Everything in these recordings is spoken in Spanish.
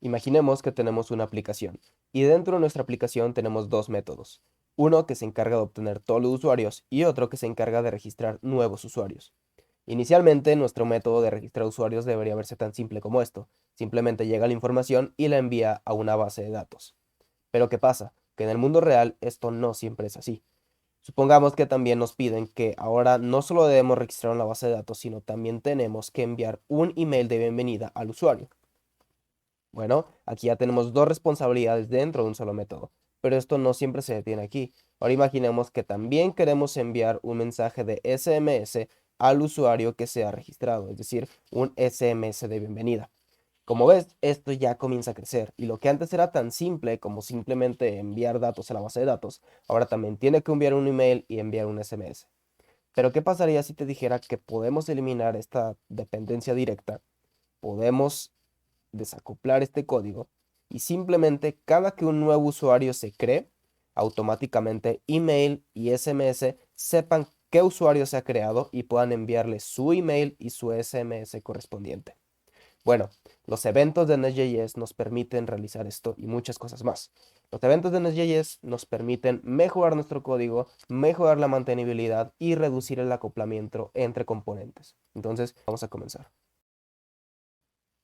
Imaginemos que tenemos una aplicación y dentro de nuestra aplicación tenemos dos métodos. Uno que se encarga de obtener todos los usuarios y otro que se encarga de registrar nuevos usuarios. Inicialmente, nuestro método de registrar usuarios debería verse tan simple como esto. Simplemente llega la información y la envía a una base de datos. Pero ¿qué pasa? Que en el mundo real esto no siempre es así. Supongamos que también nos piden que ahora no solo debemos registrar una base de datos, sino también tenemos que enviar un email de bienvenida al usuario. Bueno, aquí ya tenemos dos responsabilidades dentro de un solo método, pero esto no siempre se detiene aquí. Ahora imaginemos que también queremos enviar un mensaje de SMS al usuario que se ha registrado, es decir, un SMS de bienvenida. Como ves, esto ya comienza a crecer y lo que antes era tan simple como simplemente enviar datos a la base de datos, ahora también tiene que enviar un email y enviar un SMS. Pero ¿qué pasaría si te dijera que podemos eliminar esta dependencia directa? Podemos desacoplar este código y simplemente cada que un nuevo usuario se cree, automáticamente email y SMS sepan qué usuario se ha creado y puedan enviarle su email y su SMS correspondiente. Bueno, los eventos de Nest.js nos permiten realizar esto y muchas cosas más. Los eventos de Nest.js nos permiten mejorar nuestro código, mejorar la mantenibilidad y reducir el acoplamiento entre componentes. Entonces, vamos a comenzar.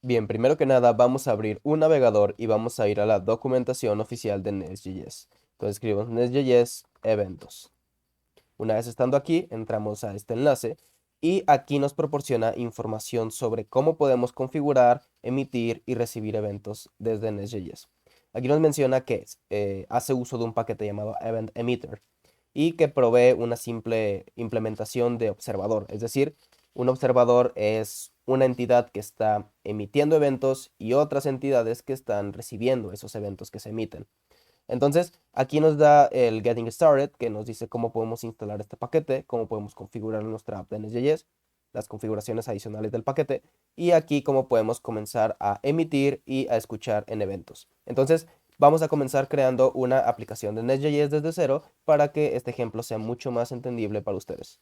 Bien, primero que nada vamos a abrir un navegador y vamos a ir a la documentación oficial de Nest.js. Entonces escribimos Nest.js eventos. Una vez estando aquí, entramos a este enlace y aquí nos proporciona información sobre cómo podemos configurar, emitir y recibir eventos desde Nest.js. Aquí nos menciona que hace uso de un paquete llamado Event Emitter y que provee una simple implementación de observador. Es decir, un observador es una entidad que está emitiendo eventos y otras entidades que están recibiendo esos eventos que se emiten. Entonces, aquí nos da el Getting Started, que nos dice cómo podemos instalar este paquete, cómo podemos configurar nuestra app de Nest.js, las configuraciones adicionales del paquete, y aquí cómo podemos comenzar a emitir y a escuchar en eventos. Entonces, vamos a comenzar creando una aplicación de Nest.js desde cero para que este ejemplo sea mucho más entendible para ustedes.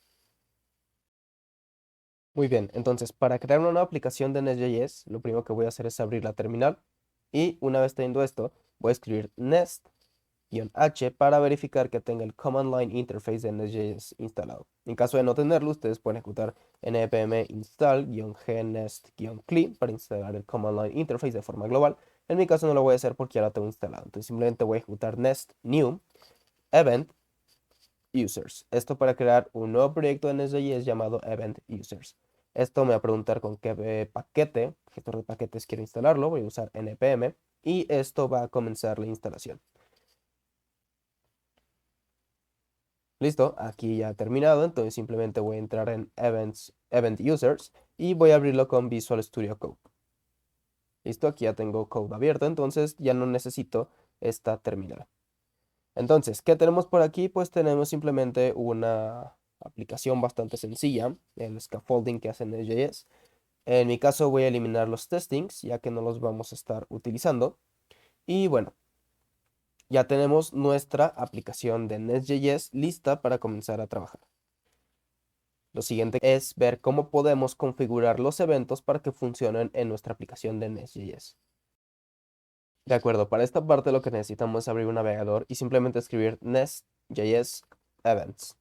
Muy bien, entonces para crear una nueva aplicación de Nest.js, lo primero que voy a hacer es abrir la terminal y una vez teniendo esto, voy a escribir Nest-H para verificar que tenga el Command Line Interface de Nest.js instalado. En caso de no tenerlo, ustedes pueden ejecutar npm install-gnest-clean para instalar el Command Line Interface de forma global. En mi caso no lo voy a hacer porque ya lo tengo instalado. Entonces simplemente voy a ejecutar nest new event users. Esto para crear un nuevo proyecto de Nest.js llamado event users. Esto me va a preguntar con qué paquete, gestor de paquetes quiero instalarlo. Voy a usar npm y esto va a comenzar la instalación. Listo, aquí ya ha terminado, entonces simplemente voy a entrar en Event Users y voy a abrirlo con Visual Studio Code. Listo, aquí ya tengo code abierto, entonces ya no necesito esta terminal. Entonces, ¿qué tenemos por aquí? Pues tenemos simplemente una aplicación bastante sencilla, el scaffolding que hace Nest.js. En mi caso voy a eliminar los testings, ya que no los vamos a estar utilizando. Y bueno, ya tenemos nuestra aplicación de Nest.js lista para comenzar a trabajar. Lo siguiente es ver cómo podemos configurar los eventos para que funcionen en nuestra aplicación de Nest.js. De acuerdo, para esta parte lo que necesitamos es abrir un navegador y simplemente escribir Nest.js Events.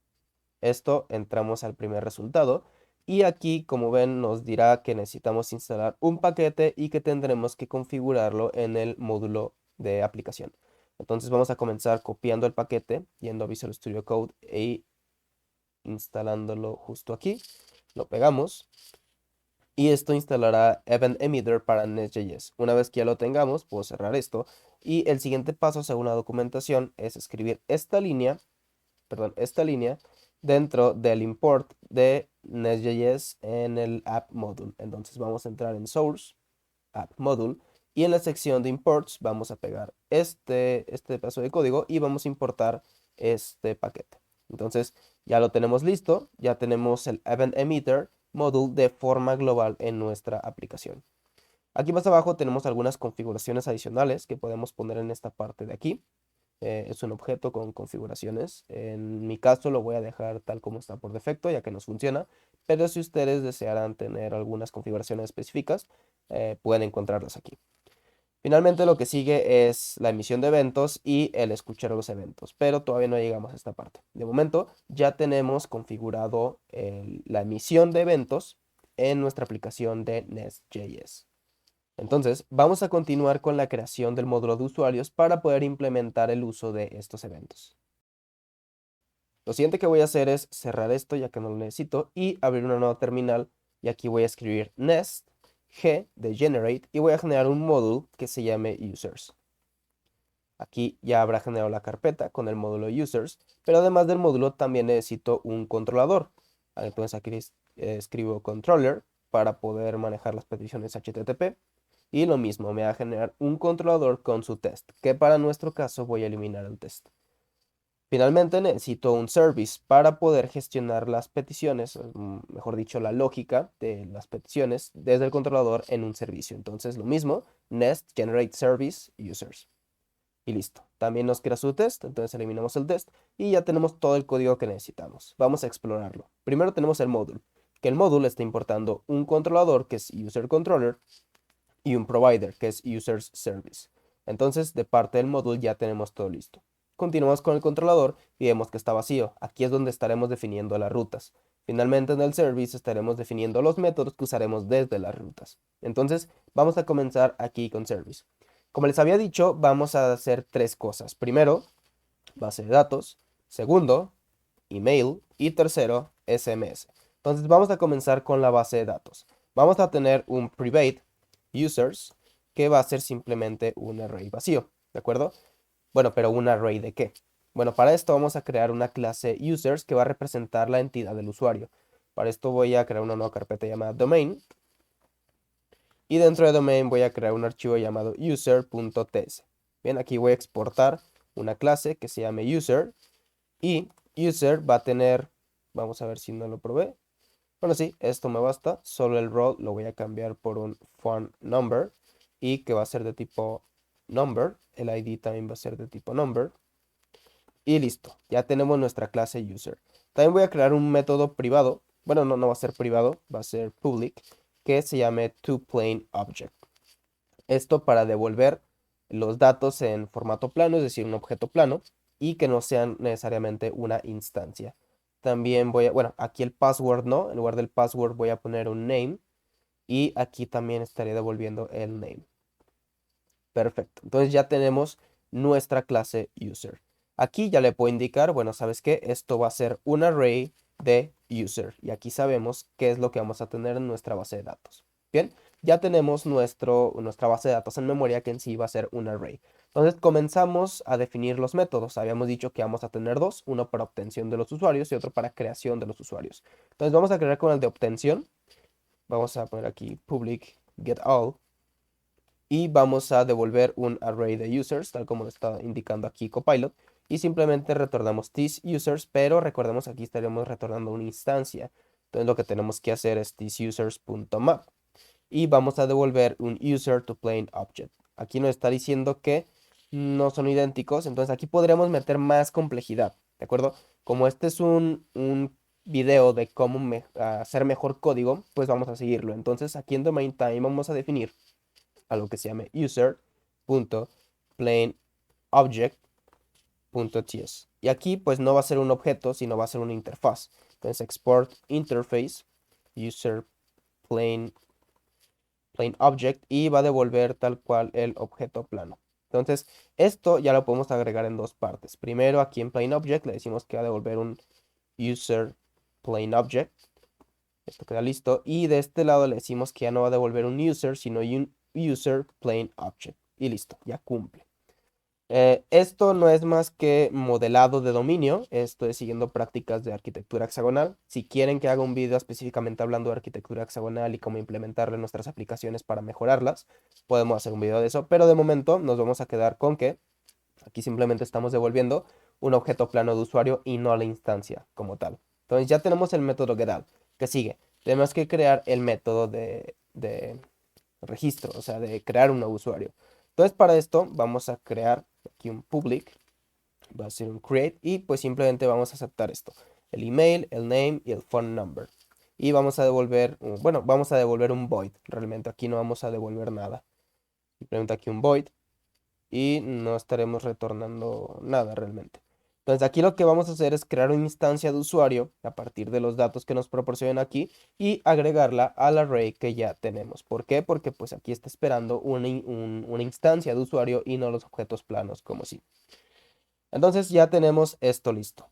Esto entramos al primer resultado y aquí, como ven, nos dirá que necesitamos instalar un paquete y que tendremos que configurarlo en el módulo de aplicación. Entonces vamos a comenzar copiando el paquete, yendo a Visual Studio Code e instalándolo justo aquí. Lo pegamos y esto instalará Event Emitter para Nest.js. Una vez que ya lo tengamos, puedo cerrar esto y el siguiente paso según la documentación es escribir esta línea dentro del import de Nest.js en el app module. Entonces vamos a entrar en source, app module, y en la sección de imports vamos a pegar este pedazo de código y vamos a importar este paquete. Entonces ya lo tenemos listo, ya tenemos el event emitter module de forma global en nuestra aplicación. Aquí más abajo tenemos algunas configuraciones adicionales que podemos poner en esta parte de aquí. Es un objeto con configuraciones. En mi caso lo voy a dejar tal como está por defecto, ya que nos funciona. Pero si ustedes desearan tener algunas configuraciones específicas, pueden encontrarlas aquí. Finalmente lo que sigue es la emisión de eventos y el escuchar los eventos, pero todavía no llegamos a esta parte. De momento ya tenemos configurado la emisión de eventos en nuestra aplicación de Nest.js. Entonces vamos a continuar con la creación del módulo de usuarios para poder implementar el uso de estos eventos. Lo siguiente que voy a hacer es cerrar esto ya que no lo necesito y abrir una nueva terminal, y aquí voy a escribir Nest G de Generate y voy a generar un módulo que se llame Users. Aquí ya habrá generado la carpeta con el módulo Users, pero además del módulo también necesito un controlador. Entonces aquí escribo controller para poder manejar las peticiones HTTP. Y lo mismo, me va a generar un controlador con su test, que para nuestro caso voy a eliminar el test. Finalmente necesito un service para poder gestionar las peticiones, mejor dicho, la lógica de las peticiones desde el controlador en un servicio. Entonces lo mismo, Nest Generate Service Users. Y listo. También nos crea su test, entonces eliminamos el test y ya tenemos todo el código que necesitamos. Vamos a explorarlo. Primero tenemos el módulo, que el módulo está importando un controlador que es User Controller y un provider que es Users Service. Entonces, de parte del módulo ya tenemos todo listo. Continuamos con el controlador y vemos que está vacío. Aquí es donde estaremos definiendo las rutas. Finalmente en el service estaremos definiendo los métodos que usaremos desde las rutas. Entonces, vamos a comenzar aquí con service. Como les había dicho, vamos a hacer tres cosas. Primero, base de datos. Segundo, email. Y tercero, SMS. Entonces vamos a comenzar con la base de datos. Vamos a tener un private users que va a ser simplemente un array vacío, ¿de acuerdo? Bueno, pero un array ¿de qué? Bueno, para esto vamos a crear una clase users que va a representar la entidad del usuario. Para esto voy a crear una nueva carpeta llamada domain. Y dentro de domain voy a crear un archivo llamado user.ts. Bien, aquí voy a exportar una clase que se llame user. Y user va a tener, vamos a ver si no lo probé. Bueno, sí, esto me basta. Solo el role lo voy a cambiar por un phone number y que va a ser de tipo number. El ID también va a ser de tipo number. Y listo, ya tenemos nuestra clase user. También voy a crear un método privado. Bueno, no va a ser privado, va a ser public, que se llame toPlaneObject. Esto para devolver los datos en formato plano, es decir, un objeto plano, y que no sean necesariamente una instancia. También voy a, bueno, aquí el password no, en lugar del password voy a poner un name, y aquí también estaré devolviendo el name. Perfecto, entonces ya tenemos nuestra clase user. Aquí ya le puedo indicar, bueno, ¿sabes qué? Esto va a ser un array de user, y aquí sabemos qué es lo que vamos a tener en nuestra base de datos. Bien, ya tenemos nuestra base de datos en memoria, que en sí va a ser un array. Entonces comenzamos a definir los métodos. Habíamos dicho que vamos a tener dos, uno para obtención de los usuarios y otro para creación de los usuarios. Entonces vamos a crear con el de obtención. Vamos a poner aquí public getAll y vamos a devolver un array de users, tal como lo está indicando aquí Copilot, y simplemente retornamos these users, pero recordemos aquí estaremos retornando una instancia. Entonces lo que tenemos que hacer es thiseusers.map y vamos a devolver un user to plain object. Aquí nos está diciendo que no son idénticos, entonces aquí podríamos meter más complejidad, ¿de acuerdo? Como este es un video de cómo hacer mejor código, pues vamos a seguirlo. Entonces aquí en domain time vamos a definir algo que se llame user.planeObject.ts. Y aquí pues no va a ser un objeto, sino va a ser una interfaz. Entonces export interface user plain object y va a devolver tal cual el objeto plano. Entonces esto ya lo podemos agregar en dos partes. Primero aquí en plain object le decimos que va a devolver un user plain object. Esto queda listo. Y de este lado le decimos que ya no va a devolver un user, sino un user plain object. Y listo, ya cumple. Esto no es más que modelado de dominio. Estoy siguiendo prácticas de arquitectura hexagonal. Si quieren que haga un video específicamente hablando de arquitectura hexagonal y cómo implementarlo en nuestras aplicaciones para mejorarlas, podemos hacer un video de eso. Pero de momento nos vamos a quedar con que aquí simplemente estamos devolviendo un objeto plano de usuario y no la instancia como tal. Entonces ya tenemos el método getAll. ¿Qué sigue? Tenemos que crear el método de registro, o sea, de crear un nuevo usuario. Entonces para esto vamos a crear aquí un public, va a ser un create y pues simplemente vamos a aceptar esto, el email, el name y el phone number. Y vamos a devolver, bueno, vamos a devolver un void, realmente aquí no vamos a devolver nada. Simplemente aquí un void y no estaremos retornando nada realmente. Entonces aquí lo que vamos a hacer es crear una instancia de usuario a partir de los datos que nos proporcionan aquí y agregarla al array que ya tenemos. ¿Por qué? Porque pues aquí está esperando una instancia de usuario y no los objetos planos como si. Entonces ya tenemos esto listo.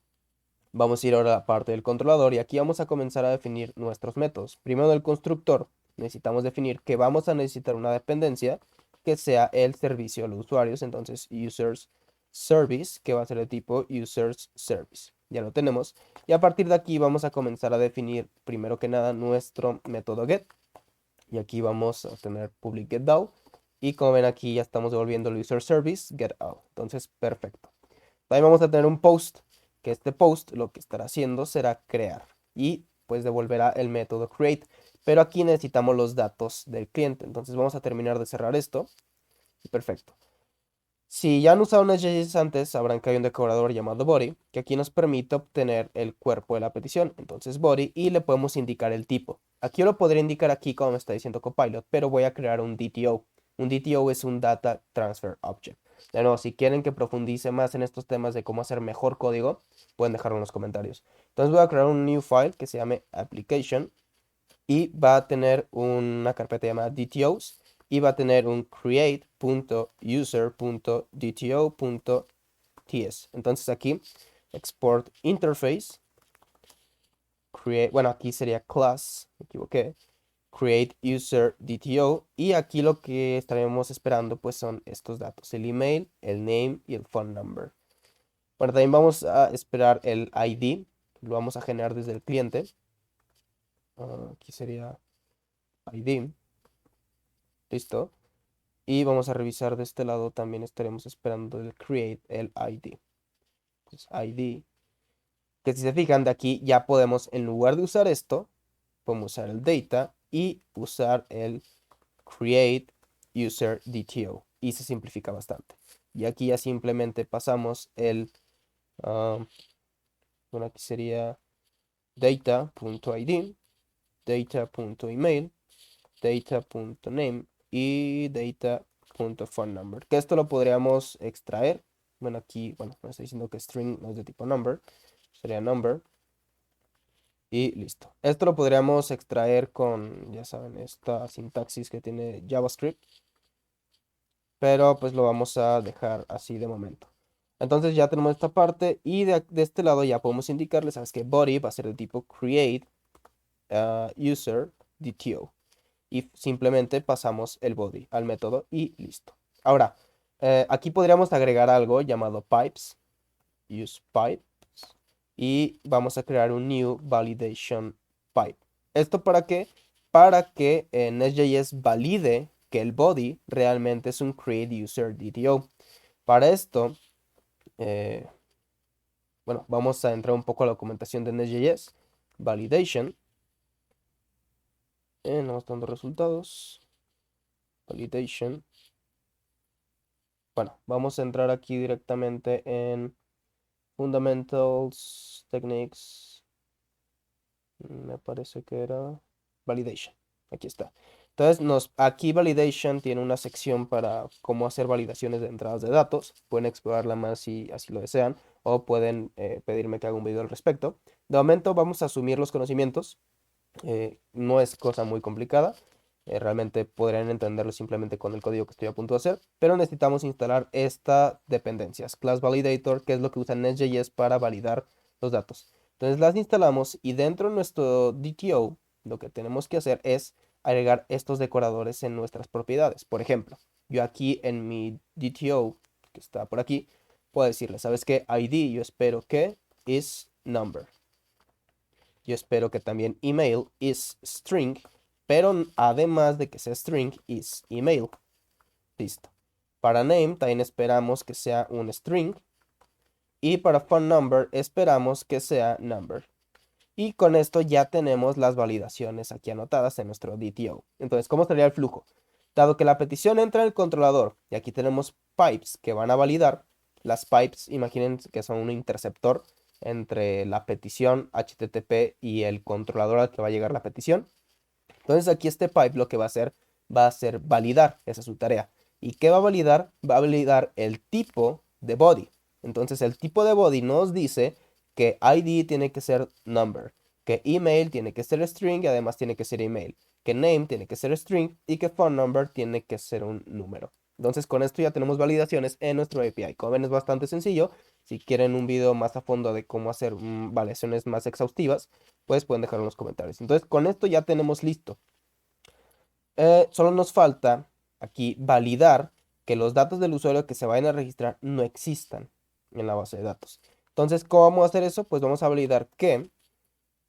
Vamos a ir ahora a la parte del controlador y aquí vamos a comenzar a definir nuestros métodos. Primero del constructor necesitamos definir que vamos a necesitar una dependencia que sea el servicio a los usuarios. Entonces users service, que va a ser de tipo users service. Ya lo tenemos. Y a partir de aquí vamos a comenzar a definir primero que nada nuestro método get. Y aquí vamos a tener public getDAO. Y como ven aquí ya estamos devolviendo el user service getOut. Entonces perfecto. También vamos a tener un post, que este post lo que estará haciendo será crear y pues devolverá el método create. Pero aquí necesitamos los datos del cliente. Entonces vamos a terminar de cerrar esto. Perfecto. Si ya han usado Nest.js antes, sabrán que hay un decorador llamado body, que aquí nos permite obtener el cuerpo de la petición. Entonces body y le podemos indicar el tipo. Aquí yo lo podría indicar aquí como me está diciendo Copilot, pero voy a crear un DTO. Un DTO es un Data Transfer Object. De nuevo, si quieren que profundice más en estos temas de cómo hacer mejor código, pueden dejarlo en los comentarios. Entonces voy a crear un new file que se llame application y va a tener una carpeta llamada DTOs y va a tener un create.user.dto.ts. Entonces aquí export interface, create, bueno, aquí sería class, me equivoqué, create user DTO y aquí lo que estaremos esperando pues son estos datos, el email, el name y el phone number. Bueno, también vamos a esperar el ID, lo vamos a generar desde el cliente. Aquí sería ID, listo. Y vamos a revisar de este lado, también estaremos esperando el create, el ID. Pues ID, que si se fijan de aquí ya podemos, en lugar de usar esto, podemos usar el data y usar el create user DTO. Y se simplifica bastante. Y aquí ya simplemente pasamos el, bueno, aquí sería data.id, data.email, data.name y data.phone number. Que esto lo podríamos extraer. Bueno, aquí, bueno, me está diciendo que string no es de tipo number. Sería number. Y listo. Esto lo podríamos extraer con, ya saben, esta sintaxis que tiene JavaScript. Pero pues lo vamos a dejar así de momento. Entonces ya tenemos esta parte y de este lado ya podemos indicarle, sabes que body va a ser de tipo create user DTO. Y simplemente pasamos el body al método y listo. Ahora, aquí podríamos agregar algo llamado pipes, use pipes, y vamos a crear un new validation pipe. ¿Esto para qué? Para que Nest.js valide que el body realmente es un create user DTO. Para esto, eh, bueno, vamos a entrar un poco a la documentación de Nest.js, validation, no están dando resultados, validation. Bueno, vamos a entrar aquí directamente en Fundamentals, Techniques, me parece que era Validation. Aquí está. Entonces, aquí Validation tiene una sección para cómo hacer validaciones de entradas de datos. Pueden explorarla más si así lo desean o pueden pedirme que haga un video al respecto. De momento vamos a asumir los conocimientos. No es cosa muy complicada. Realmente podrían entenderlo simplemente con el código que estoy a punto de hacer, pero necesitamos instalar esta dependencias, Class Validator, que es lo que usa Nest.js para validar los datos. Entonces las instalamos y dentro de nuestro DTO lo que tenemos que hacer es agregar estos decoradores en nuestras propiedades. Por ejemplo, yo aquí en mi DTO, que está por aquí, puedo decirle, ¿sabes qué? ID, yo espero que is number. Yo espero que también email is string, pero además de que sea string, is email. Listo. Para name también esperamos que sea un string. Y para phone number esperamos que sea number. Y con esto ya tenemos las validaciones aquí anotadas en nuestro DTO. Entonces, ¿cómo sería el flujo? Dado que la petición entra en el controlador y aquí tenemos pipes que van a validar, las pipes, imaginen que son un interceptor entre la petición HTTP y el controlador al que va a llegar la petición. Entonces aquí este pipe lo que va a hacer validar, esa es su tarea. ¿Y qué va a validar? Va a validar el tipo de body. Entonces el tipo de body nos dice que ID tiene que ser number, que email tiene que ser string y además tiene que ser email, que name tiene que ser string y que phone number tiene que ser un número. Entonces con esto ya tenemos validaciones en nuestro API. Como ven, es bastante sencillo. Si quieren un video más a fondo de cómo hacer validaciones más exhaustivas, pues pueden dejarlo en los comentarios. Entonces con esto ya tenemos listo. Solo nos falta aquí validar que los datos del usuario que se vayan a registrar no existan en la base de datos. Entonces, ¿cómo vamos a hacer eso? Pues vamos a validar que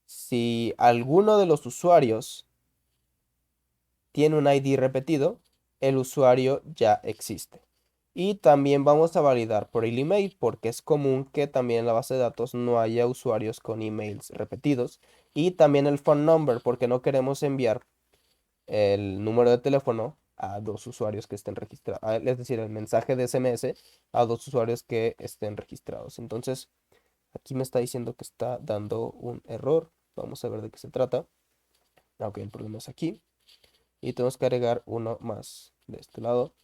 si alguno de los usuarios tiene un ID repetido, el usuario ya existe. Y también vamos a validar por el email, porque es común que también en la base de datos no haya usuarios con emails repetidos. Y también el phone number, porque no queremos enviar el número de teléfono a dos usuarios que estén registrados, es decir, el mensaje de SMS a dos usuarios que estén registrados. Entonces, aquí me está diciendo que está dando un error. Vamos a ver de qué se trata. Ok, el problema es aquí. Y tenemos que agregar uno más de este lado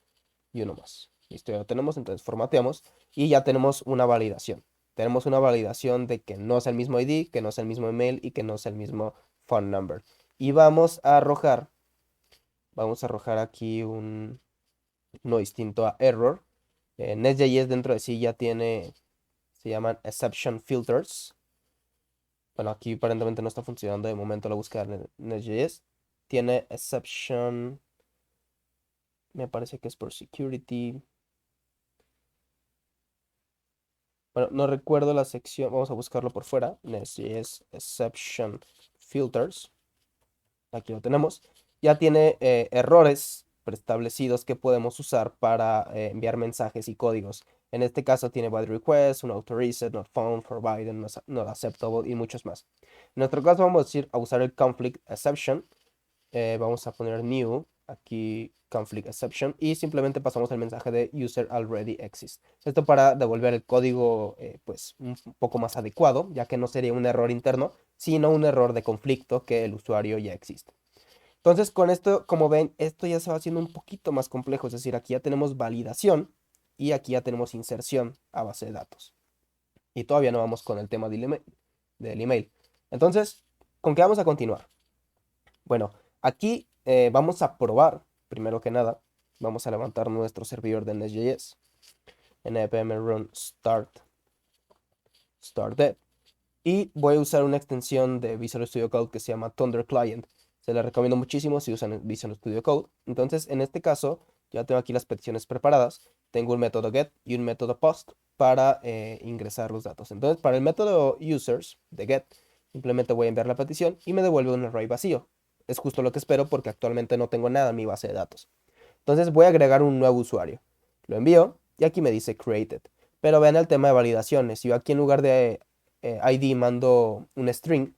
y uno más. Listo, ya lo tenemos, entonces formateamos y ya tenemos una validación. Tenemos una validación de que no es el mismo ID, que no es el mismo email y que no es el mismo phone number. Y vamos a arrojar aquí un no distinto a error. Nest.js dentro de sí ya tiene, se llaman exception filters. Bueno, aquí aparentemente no está funcionando de momento la búsqueda de Nest.js. Tiene exception, me parece que es por security. Bueno, no recuerdo la sección, vamos a buscarlo por fuera. Nest.js exception filters. Aquí lo tenemos. Ya tiene errores preestablecidos que podemos usar para enviar mensajes y códigos. En este caso tiene bad request, un auto reset, not found, forbidden, not acceptable y muchos más. En nuestro caso vamos a decir a usar el conflict exception. Vamos a poner new, aquí conflict exception y simplemente pasamos el mensaje de user already exists. Esto para devolver el código pues un poco más adecuado, ya que no sería un error interno, sino un error de conflicto que el usuario ya existe. Entonces, con esto, como ven, esto ya se va haciendo un poquito más complejo. Es decir, aquí ya tenemos validación y aquí ya tenemos inserción a base de datos. Y todavía no vamos con el tema del email. Entonces, ¿con qué vamos a continuar? Bueno, aquí vamos a probar, primero que nada, vamos a levantar nuestro servidor de Nest.js. npm run start y voy a usar una extensión de Visual Studio Code que se llama Thunder Client. Se la recomiendo muchísimo si usan Visual Studio Code. Entonces, en este caso, ya tengo aquí las peticiones preparadas. Tengo un método get y un método post para ingresar los datos. Entonces, para el método users de get, simplemente voy a enviar la petición y me devuelve un array vacío. Es justo lo que espero porque actualmente no tengo nada en mi base de datos. Entonces, voy a agregar un nuevo usuario. Lo envío y aquí me dice created. Pero vean el tema de validaciones. Yo aquí en lugar de ID mando un string.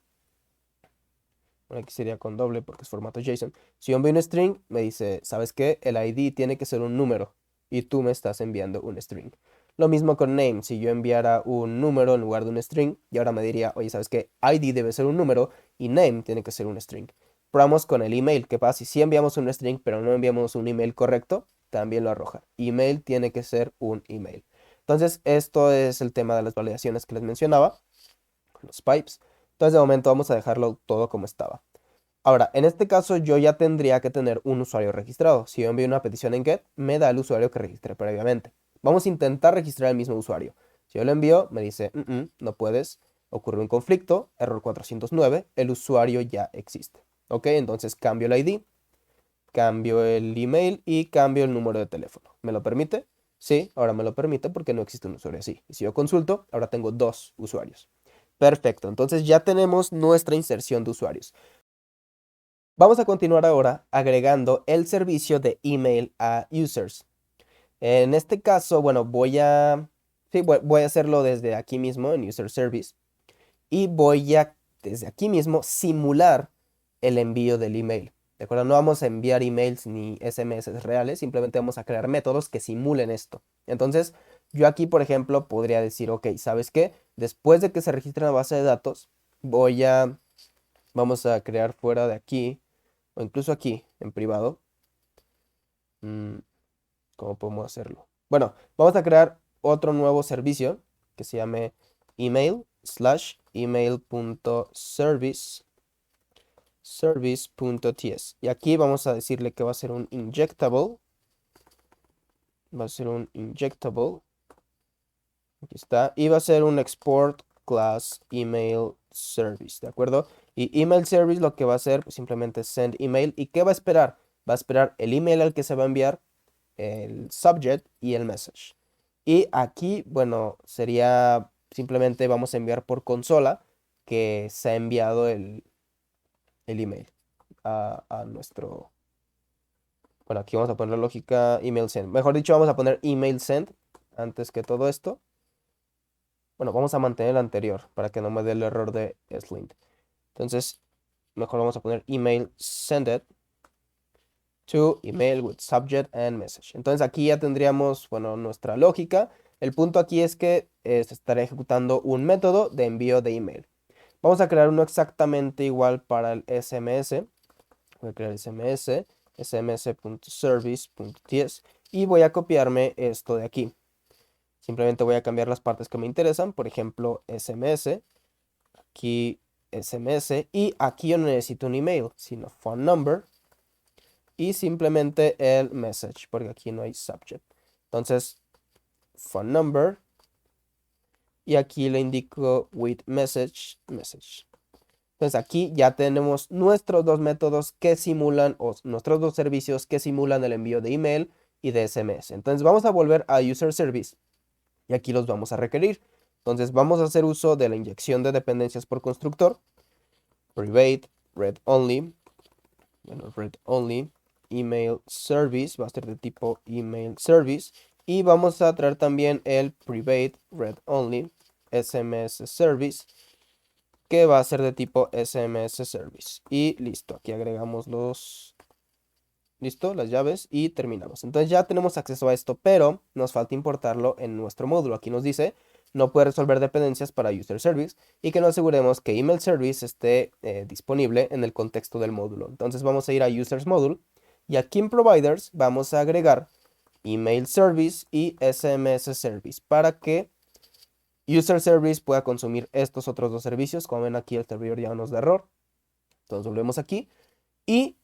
Bueno, aquí sería con doble porque es formato JSON. Si yo envío un string, me dice, ¿sabes qué? El ID tiene que ser un número y tú me estás enviando un string. Lo mismo con name. Si yo enviara un número en lugar de un string, y ahora me diría, oye, ¿sabes qué? ID debe ser un número y name tiene que ser un string. Probamos con el email. ¿Qué pasa? Si enviamos un string, pero no enviamos un email correcto, también lo arroja. Email tiene que ser un email. Entonces, esto es el tema de las validaciones que les mencionaba, los pipes. Entonces, de momento vamos a dejarlo todo como estaba. Ahora, en este caso yo ya tendría que tener un usuario registrado. Si yo envío una petición en get, me da el usuario que registré previamente. Vamos a intentar registrar el mismo usuario. Si yo lo envío, me dice, no puedes, ocurre un conflicto, error 409, el usuario ya existe. Ok, entonces cambio el ID, cambio el email y cambio el número de teléfono. ¿Me lo permite? Sí, ahora me lo permite porque no existe un usuario así. Y si yo consulto, ahora tengo dos usuarios. Perfecto, entonces ya tenemos nuestra inserción de usuarios. Vamos a continuar ahora agregando el servicio de email a users. En este caso, bueno, voy a hacerlo desde aquí mismo en User Service y voy a, desde aquí mismo, simular el envío del email. ¿De acuerdo? No vamos a enviar emails ni SMS reales, simplemente vamos a crear métodos que simulen esto. Entonces, yo aquí, por ejemplo, podría decir, ok, ¿sabes qué? Después de que se registre en la base de datos, vamos a crear fuera de aquí, o incluso aquí, en privado, ¿Cómo podemos hacerlo? Bueno, vamos a crear otro nuevo servicio que se llame email/email.service.ts. Y aquí vamos a decirle que va a ser un injectable. Va a ser un injectable. Aquí está. Y va a ser un export class email service, ¿de acuerdo? Y email service lo que va a hacer, pues simplemente send email. ¿Y qué va a esperar? Va a esperar el email al que se va a enviar, el subject y el message. Y aquí, bueno, sería simplemente vamos a enviar por consola que se ha enviado el email a nuestro... Bueno, aquí vamos a poner la lógica email send. Mejor dicho, vamos a poner email send antes que todo esto. Bueno, vamos a mantener el anterior para que no me dé el error de slint. Entonces, mejor vamos a poner email sended to email with subject and message. Entonces aquí ya tendríamos, bueno, nuestra lógica. El punto aquí es que se estará ejecutando un método de envío de email. Vamos a crear uno exactamente igual para el SMS. Voy a crear SMS, sms.service.ts y voy a copiarme esto de aquí. Simplemente voy a cambiar las partes que me interesan. Por ejemplo, SMS. Aquí SMS. Y aquí yo no necesito un email, sino phone number. Y simplemente el message, porque aquí no hay subject. Entonces, phone number. Y aquí le indico with message. Entonces aquí ya tenemos nuestros dos métodos que simulan, o nuestros dos servicios que simulan el envío de email y de SMS. Entonces vamos a volver a user service. Y aquí los vamos a requerir. Entonces vamos a hacer uso de la inyección de dependencias por constructor. Private, read only. Bueno, read only. Email service. Va a ser de tipo email service. Y vamos a traer también el private, read only. SMS service. Que va a ser de tipo SMS service. Y listo. Aquí agregamos los... Listo, las llaves y terminamos. Entonces ya tenemos acceso a esto, pero nos falta importarlo en nuestro módulo. Aquí nos dice, no puede resolver dependencias para user service y que nos aseguremos que email service esté disponible en el contexto del módulo. Entonces vamos a ir a users module y aquí en providers vamos a agregar email service y SMS service para que user service pueda consumir estos otros dos servicios. Como ven aquí el servidor ya nos da error. Entonces volvemos aquí y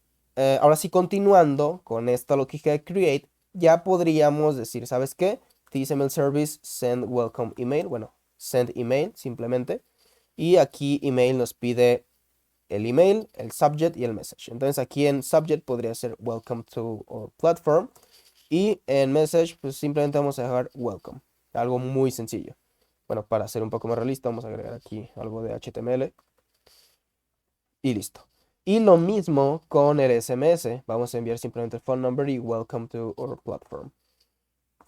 ahora sí, continuando con esta lógica de create, ya podríamos decir, ¿sabes qué? This email service send welcome email. Bueno, send email simplemente. Y aquí email nos pide el email, el subject y el message. Entonces aquí en subject podría ser welcome to our platform. Y en message, pues simplemente vamos a dejar welcome. Algo muy sencillo. Bueno, para ser un poco más realista, vamos a agregar aquí algo de HTML. Y listo. Y lo mismo con el SMS. Vamos a enviar simplemente el phone number y welcome to our platform.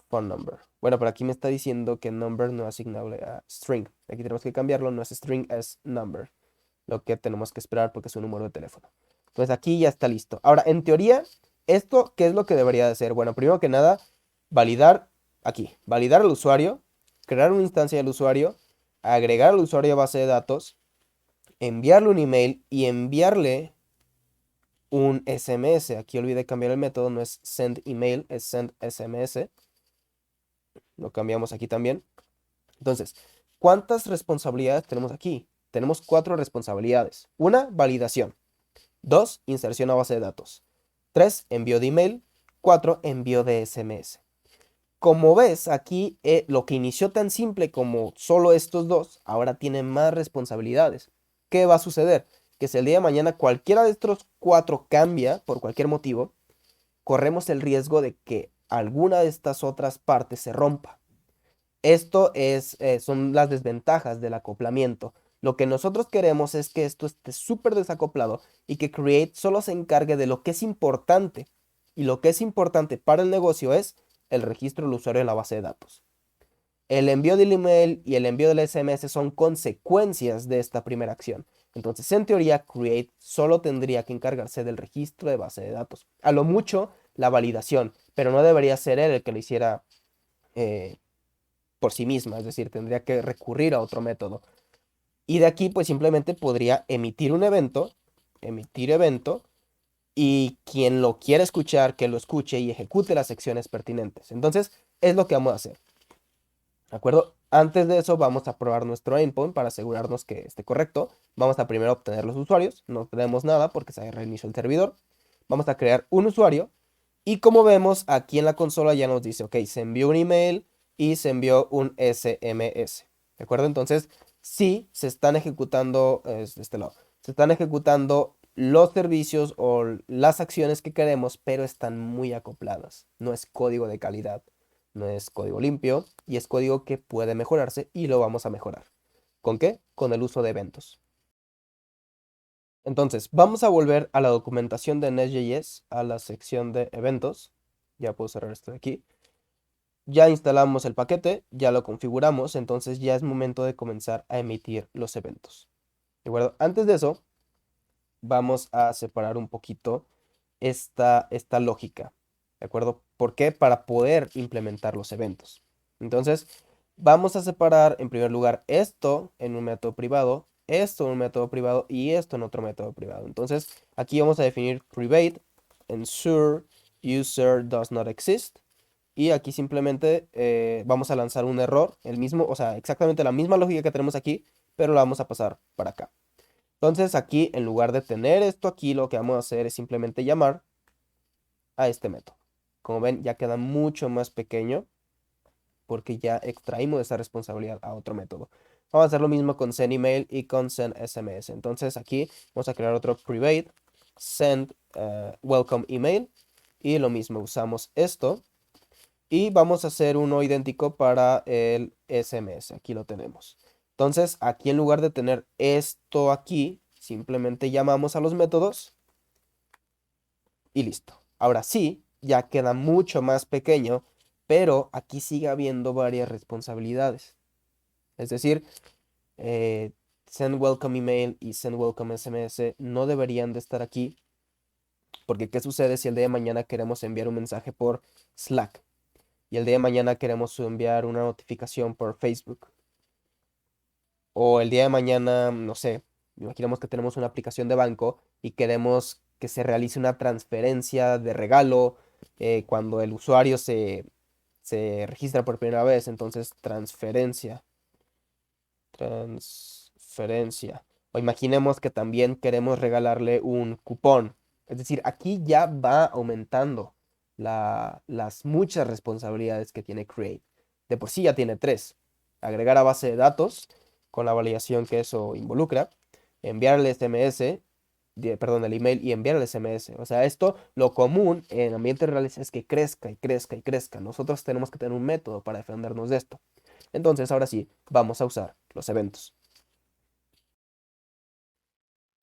Phone number. Bueno, pero aquí me está diciendo que number no es asignable a string. Aquí tenemos que cambiarlo. No es string, es number. Lo que tenemos que esperar porque es un número de teléfono. Entonces aquí ya está listo. Ahora, en teoría, ¿esto qué es lo que debería de hacer? Bueno, primero que nada, validar aquí. Validar al usuario. Crear una instancia del usuario. Agregar al usuario a base de datos. Enviarle un email y enviarle un SMS. Aquí olvidé cambiar el método, no es send email, es send SMS. Lo cambiamos aquí también. Entonces, ¿cuántas responsabilidades tenemos aquí? Tenemos 4 responsabilidades. 1, validación. 2, inserción a base de datos. 3, envío de email. 4, envío de SMS. Como ves, aquí lo que inició tan simple como solo estos dos, ahora tiene más responsabilidades. ¿Qué va a suceder? Que si el día de mañana cualquiera de estos 4 cambia por cualquier motivo, corremos el riesgo de que alguna de estas otras partes se rompa. Esto son las desventajas del acoplamiento. Lo que nosotros queremos es que esto esté súper desacoplado y que Create solo se encargue de lo que es importante. Y lo que es importante para el negocio es el registro del usuario en la base de datos. El envío del email y el envío del SMS son consecuencias de esta primera acción. Entonces, en teoría, Create solo tendría que encargarse del registro de base de datos. A lo mucho, la validación, pero no debería ser él el que lo hiciera por sí misma. Es decir, tendría que recurrir a otro método. Y de aquí, pues simplemente podría emitir un evento, emitir evento, y quien lo quiera escuchar, que lo escuche y ejecute las secciones pertinentes. Entonces, es lo que vamos a hacer. ¿De acuerdo? Antes de eso, vamos a probar nuestro endpoint para asegurarnos que esté correcto. Vamos a primero obtener los usuarios. No tenemos nada porque se reinició el servidor. Vamos a crear un usuario. Y como vemos, aquí en la consola ya nos dice, ok, se envió un email y se envió un SMS. ¿De acuerdo? Entonces, sí, se están ejecutando, de este lado, se están ejecutando los servicios o las acciones que queremos, pero están muy acopladas. No es código de calidad, no es código limpio y es código que puede mejorarse y lo vamos a mejorar. ¿Con qué? Con el uso de eventos. Entonces, vamos a volver a la documentación de Nest.js, a la sección de eventos. Ya puedo cerrar esto de aquí. Ya instalamos el paquete, ya lo configuramos, entonces ya es momento de comenzar a emitir los eventos. ¿De acuerdo? Antes de eso, vamos a separar un poquito esta lógica. ¿De acuerdo? ¿Por qué? Para poder implementar los eventos. Entonces, vamos a separar en primer lugar esto en un método privado, esto en un método privado y esto en otro método privado. Entonces, aquí vamos a definir private, ensure user does not exist. Y aquí simplemente vamos a lanzar un error, el mismo, o sea, exactamente la misma lógica que tenemos aquí, pero la vamos a pasar para acá. Entonces aquí, en lugar de tener esto aquí, lo que vamos a hacer es simplemente llamar a este método. Como ven, ya queda mucho más pequeño porque ya extraímos esa responsabilidad a otro método. Vamos a hacer lo mismo con sendEmail y con sendSMS. Entonces aquí vamos a crear otro private send welcome email y lo mismo, usamos esto y vamos a hacer uno idéntico para el SMS. Aquí lo tenemos. Entonces, aquí en lugar de tener esto aquí, simplemente llamamos a los métodos y listo. Ahora sí, ya queda mucho más pequeño, pero aquí sigue habiendo varias responsabilidades. Es decir, send welcome email y send welcome SMS no deberían de estar aquí, porque ¿qué sucede si el día de mañana queremos enviar un mensaje por Slack? Y el día de mañana queremos enviar una notificación por Facebook? O el día de mañana, no sé, imaginemos que tenemos una aplicación de banco y queremos que se realice una transferencia de regalo cuando el usuario se registra por primera vez. Entonces, transferencia. O imaginemos que también queremos regalarle un cupón. Es decir, aquí ya va aumentando las muchas responsabilidades que tiene Create. De por sí ya tiene tres. Agregar a base de datos con la validación que eso involucra. Enviar el SMS, perdón, el email y enviar el SMS. O sea, esto lo común en ambientes reales es que crezca y crezca y crezca. Nosotros tenemos que tener un método para defendernos de esto. Entonces, ahora sí, vamos a usar los eventos.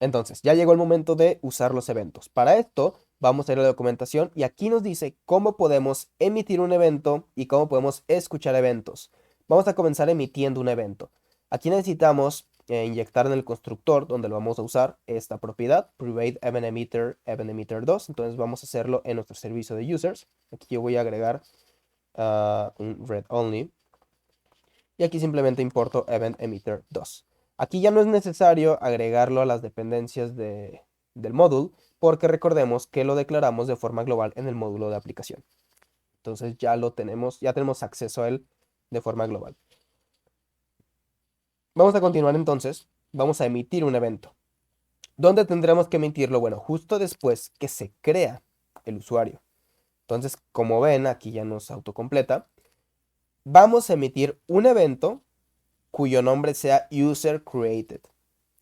Entonces, ya llegó el momento de usar los eventos. Para esto, vamos a ir a la documentación y aquí nos dice cómo podemos emitir un evento y cómo podemos escuchar eventos. Vamos a comenzar emitiendo un evento. Aquí necesitamos inyectar en el constructor donde lo vamos a usar esta propiedad, private event emitter 2. Entonces vamos a hacerlo en nuestro servicio de users. Aquí yo voy a agregar un read only. Y aquí simplemente importo event emitter 2. Aquí ya no es necesario agregarlo a las dependencias del módulo, porque recordemos que lo declaramos de forma global en el módulo de aplicación. Entonces ya tenemos acceso a él de forma global. Vamos a continuar entonces, vamos a emitir un evento. ¿Dónde tendremos que emitirlo? Bueno, justo después que se crea el usuario. Entonces, como ven, aquí ya nos autocompleta. Vamos a emitir un evento cuyo nombre sea user created.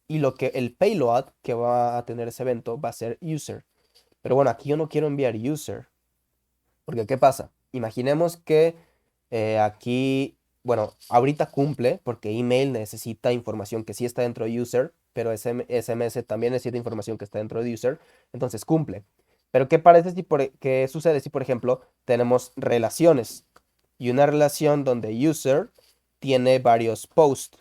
Y lo que el payload que va a tener ese evento va a ser user. Pero bueno, aquí yo no quiero enviar user. Porque ¿qué pasa? Imaginemos que aquí, bueno, ahorita cumple porque email necesita información que sí está dentro de user, pero SMS también necesita información que está dentro de user, entonces cumple. Pero ¿qué sucede si, por ejemplo, tenemos relaciones y una relación donde user tiene varios posts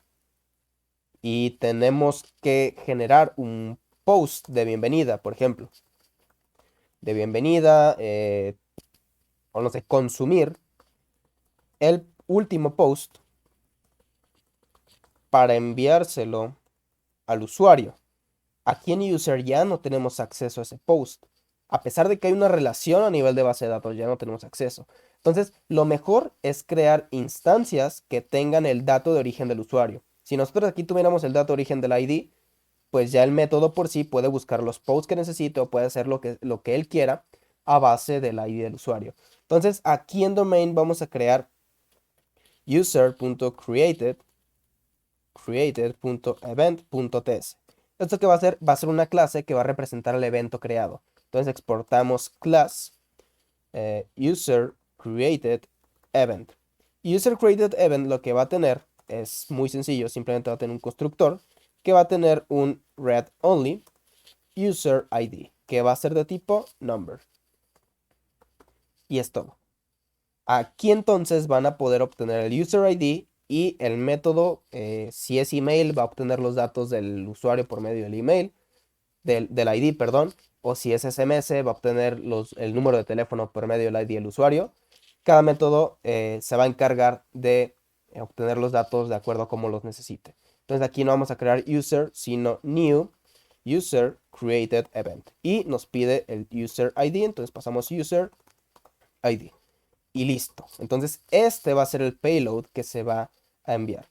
y tenemos que generar un post de bienvenida, por ejemplo, de bienvenida, o no sé, consumir el último post para enviárselo al usuario? Aquí en user ya no tenemos acceso a ese post. a pesar de que hay una relación a nivel de base de datos, ya no tenemos acceso. Entonces, lo mejor es crear instancias que tengan el dato de origen del usuario. Si nosotros aquí tuviéramos el dato de origen del ID, pues ya el método por sí puede buscar los posts que necesite o puede hacer lo que él quiera a base del ID del usuario. Entonces, aquí en domain vamos a crear user.created.event.ts. ¿Esto qué va a hacer? Va a ser una clase que va a representar el evento creado. Entonces exportamos class user_created_event. User_created_event lo que va a tener es muy sencillo, simplemente va a tener un constructor que va a tener un read-only user ID, que va a ser de tipo number. Y es todo. Aquí entonces van a poder obtener el user ID y el método, si es email, va a obtener los datos del usuario por medio del email, del ID, perdón, o si es SMS, va a obtener el número de teléfono por medio del ID del usuario. Cada método se va a encargar de obtener los datos de acuerdo a cómo los necesite. Entonces aquí no vamos a crear user, sino new user created event. Y nos pide el user ID, entonces pasamos user ID. Y listo. Entonces este va a ser el payload que se va a enviar.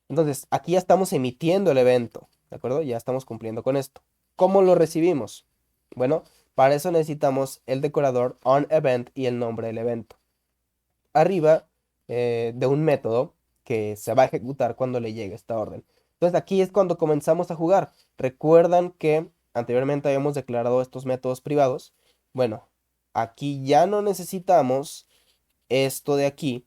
Entonces aquí ya estamos emitiendo el evento, ¿de acuerdo? Ya estamos cumpliendo con esto. ¿Cómo lo recibimos? Bueno, para eso necesitamos el decorador onEvent y el nombre del evento. Arriba de un método que se va a ejecutar cuando le llegue esta orden. Entonces aquí es cuando comenzamos a jugar. Recuerdan que anteriormente habíamos declarado estos métodos privados. Bueno, aquí ya no necesitamos esto de aquí,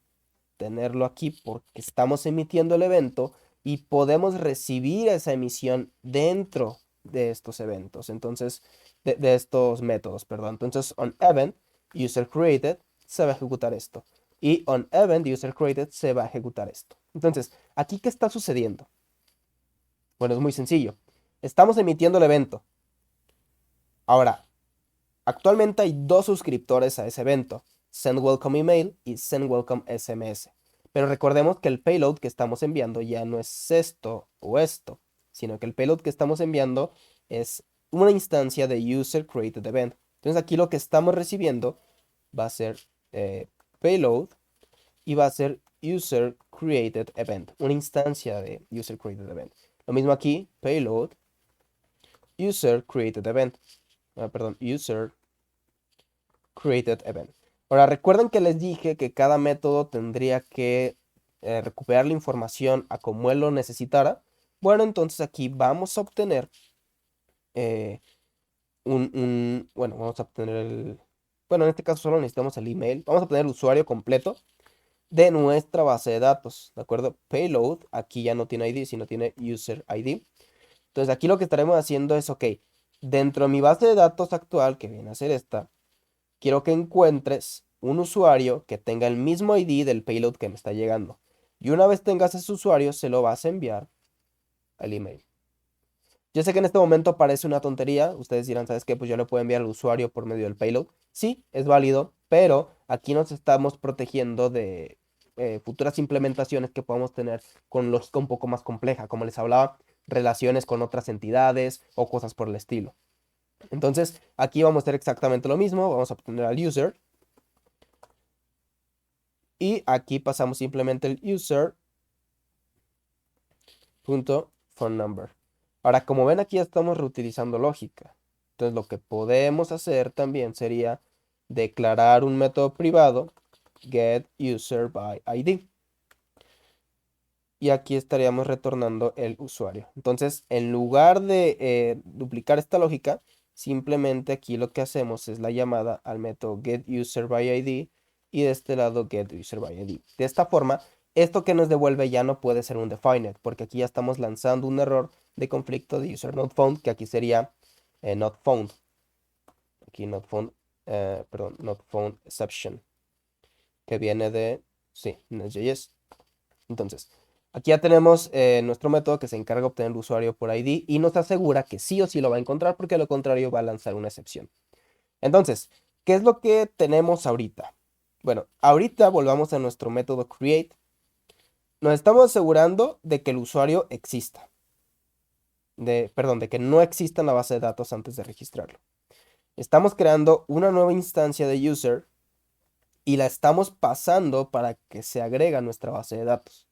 tenerlo aquí porque estamos emitiendo el evento y podemos recibir esa emisión dentro de estos eventos, entonces, de estos métodos, perdón. Entonces, onEvent user created se va a ejecutar esto y onEvent user created se va a ejecutar esto. Entonces, ¿aquí qué está sucediendo? Bueno, es muy sencillo. Estamos emitiendo el evento. Ahora, actualmente hay dos suscriptores a ese evento, Send Welcome Email y Send Welcome SMS. Pero recordemos que el payload que estamos enviando ya no es esto o esto, sino que el payload que estamos enviando es una instancia de User Created Event. Entonces aquí lo que estamos recibiendo va a ser payload y va a ser User Created Event, una instancia de User Created Event. Lo mismo aquí, payload, User Created Event. Perdón, User Created Event. Ahora, recuerden que les dije que cada método tendría que recuperar la información a como él lo necesitara. Bueno, entonces aquí vamos a obtener eh, bueno, vamos a obtener bueno, en este caso solo necesitamos el email. Vamos a obtener el usuario completo de nuestra base de datos, ¿de acuerdo? Payload, aquí ya no tiene ID, sino tiene User ID. Entonces aquí lo que estaremos haciendo es, ok, dentro de mi base de datos actual, que viene a ser esta, quiero que encuentres un usuario que tenga el mismo ID del payload que me está llegando. Y una vez tengas ese usuario, se lo vas a enviar al email. Yo sé que en este momento parece una tontería. Ustedes dirán, ¿sabes qué? Pues yo le puedo enviar al usuario por medio del payload. Sí, es válido, pero aquí nos estamos protegiendo de futuras implementaciones que podamos tener con lógica un poco más compleja. Como les hablaba, relaciones con otras entidades o cosas por el estilo. Entonces, aquí vamos a hacer exactamente lo mismo. Vamos a obtener al user. Y aquí pasamos simplemente el user.phoneNumber. Ahora, como ven, aquí ya estamos reutilizando lógica. Entonces, lo que podemos hacer también sería declarar un método privado getUserById. Y aquí estaríamos retornando el usuario. Entonces, en lugar de duplicar esta lógica, simplemente aquí lo que hacemos es la llamada al método getUserById y de este lado getUserById. De esta forma, esto que nos devuelve ya no puede ser un defined, porque aquí ya estamos lanzando un error de conflicto de user_not_found, que aquí sería not found. Aquí not found, perdón, not found exception, que viene de, sí, Nest.js. Entonces, aquí ya tenemos nuestro método que se encarga de obtener el usuario por ID y nos asegura que sí o sí lo va a encontrar, porque de lo contrario va a lanzar una excepción. Entonces, ¿qué es lo que tenemos ahorita? Bueno, ahorita volvamos a nuestro método create. Nos estamos asegurando de que el usuario exista. Perdón, de que no exista en la base de datos antes de registrarlo. Estamos creando una nueva instancia de user y la estamos pasando para que se agregue a nuestra base de datos.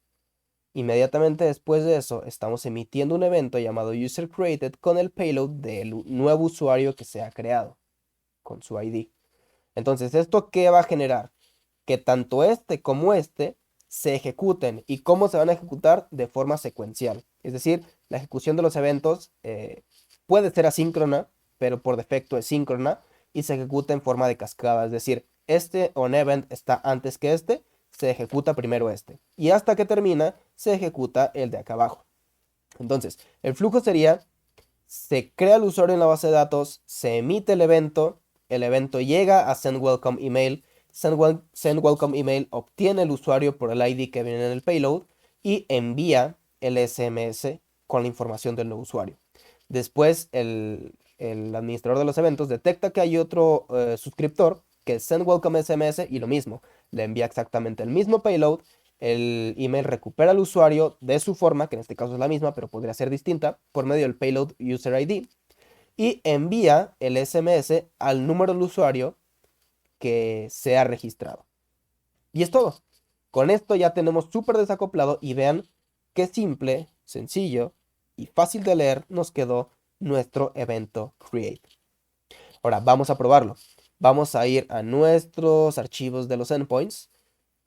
Inmediatamente después de eso, estamos emitiendo un evento llamado userCreated con el payload del nuevo usuario que se ha creado, con su ID. Entonces, ¿esto qué va a generar? Que tanto este como este se ejecuten. ¿Y cómo se van a ejecutar? De forma secuencial. Es decir, la ejecución de los eventos puede ser asíncrona, pero por defecto es síncrona y se ejecuta en forma de cascada. Es decir, este onEvent está antes que este, se ejecuta primero este. Y hasta que termina, se ejecuta el de acá abajo. Entonces, el flujo sería, se crea el usuario en la base de datos, se emite el evento llega a send welcome email, send welcome email obtiene el usuario por el ID que viene en el payload y envía el SMS con la información del nuevo usuario. Después el administrador de los eventos detecta que hay otro suscriptor que es send welcome SMS y lo mismo, le envía exactamente el mismo payload, el email recupera al usuario de su forma, que en este caso es la misma, pero podría ser distinta, por medio del payload user ID, y envía el SMS al número del usuario que se ha registrado. Y es todo. Con esto ya tenemos súper desacoplado y vean qué simple, sencillo y fácil de leer nos quedó nuestro evento create. Ahora vamos a probarlo. Vamos a ir a nuestros archivos de los endpoints.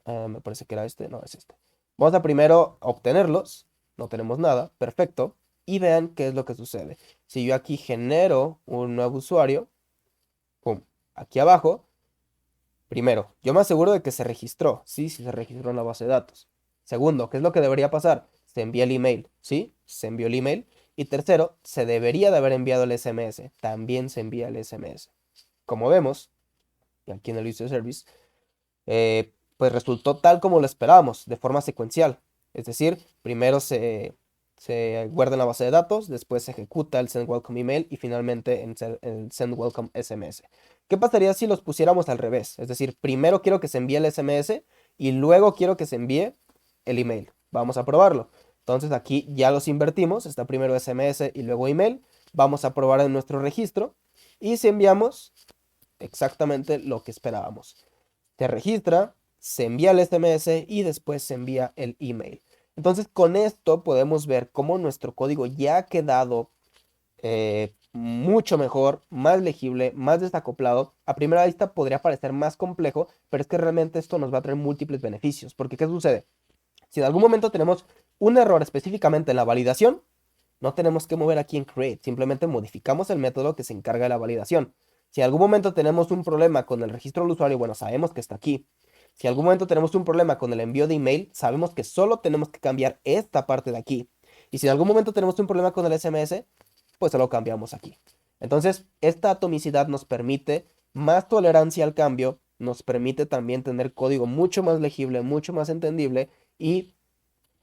Me parece que era este, no es este. Vamos a primero obtenerlos, no tenemos nada, perfecto, y vean qué es lo que sucede. Si yo aquí genero un nuevo usuario, pum, aquí abajo, primero, yo me aseguro de que se registró, sí, sí se registró en la base de datos. Segundo, ¿qué es lo que debería pasar? Se envía el email, ¿sí? Se envió el email. Y tercero, se debería de haber enviado el SMS, también se envía el SMS. Como vemos, aquí en el user service, pues resultó tal como lo esperábamos, de forma secuencial. Es decir, primero se guarda en la base de datos, después se ejecuta el send welcome email y finalmente en el send welcome SMS. ¿Qué pasaría si los pusiéramos al revés? Es decir, primero quiero que se envíe el SMS y luego quiero que se envíe el email. Vamos a probarlo. Entonces aquí ya los invertimos, está primero SMS y luego email. Vamos a probar en nuestro registro y si enviamos exactamente lo que esperábamos. Se registra, se envía el SMS y después se envía el email. Entonces con esto podemos ver cómo nuestro código ya ha quedado mucho mejor, más legible, más desacoplado. A primera vista podría parecer más complejo, pero es que realmente esto nos va a traer múltiples beneficios. Porque ¿qué sucede? Si en algún momento tenemos un error específicamente en la validación, no tenemos que mover aquí en create, simplemente modificamos el método que se encarga de la validación. Si en algún momento tenemos un problema con el registro del usuario, bueno, sabemos que está aquí. Si en algún momento tenemos un problema con el envío de email, sabemos que solo tenemos que cambiar esta parte de aquí. Y si en algún momento tenemos un problema con el SMS, pues solo cambiamos aquí. Entonces, esta atomicidad nos permite más tolerancia al cambio, nos permite también tener código mucho más legible, mucho más entendible y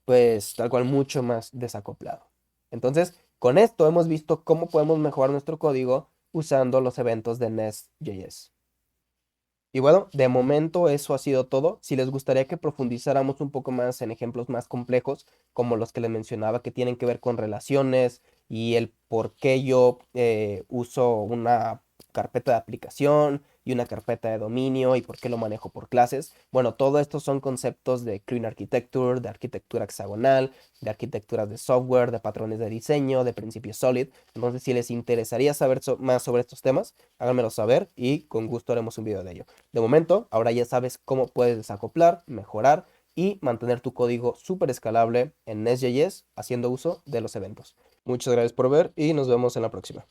pues tal cual mucho más desacoplado. Entonces, con esto hemos visto cómo podemos mejorar nuestro código usando los eventos de Nest.js. Y bueno, de momento eso ha sido todo. Si les gustaría que profundizáramos un poco más en ejemplos más complejos, como los que les mencionaba, que tienen que ver con relaciones y el por qué yo uso una carpeta de aplicación y una carpeta de dominio y por qué lo manejo por clases. Bueno, todo esto son conceptos de Clean Architecture, de arquitectura hexagonal, de arquitecturas de software, de patrones de diseño, de principios Solid. Entonces, si les interesaría saber más sobre estos temas, háganmelo saber y con gusto haremos un video de ello. De momento, ahora ya sabes cómo puedes desacoplar, mejorar y mantener tu código súper escalable en Nest.js haciendo uso de los eventos. Muchas gracias por ver y nos vemos en la próxima.